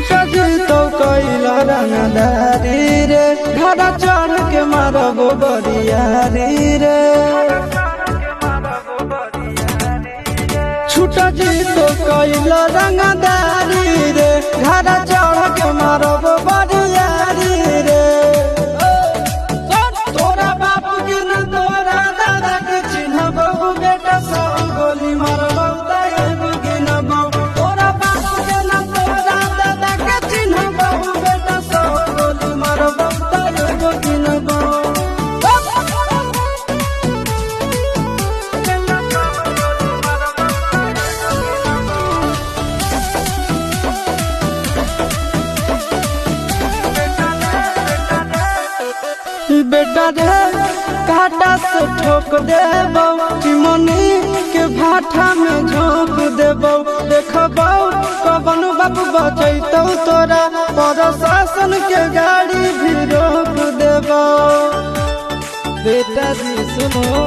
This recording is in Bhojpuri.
छूटा जी तो कैला रंगदारी रे घड़ा चढ़ के मारबो बरियारी रे छूटा जी तो कैला रंगदारी रे घड़ा चढ़ के मारबो बरियारी रे तोरा बापू के न तोरा दादा के चिन्हबो बेटा सब गोली मारबो ताएबो गिनबो तोरा बापू के न तोरा दादा के चिन्हबो बेटा सब गोली मारबो ताएबो गिनबो बेटा रे काटा से ठोक देबो चिमनी के भाटा में झोंक देबो देखबो कवन बाबू बचैतौ तोरा प्रशासन के गाड़ी भी रोक देबो बेटा जी सुनो।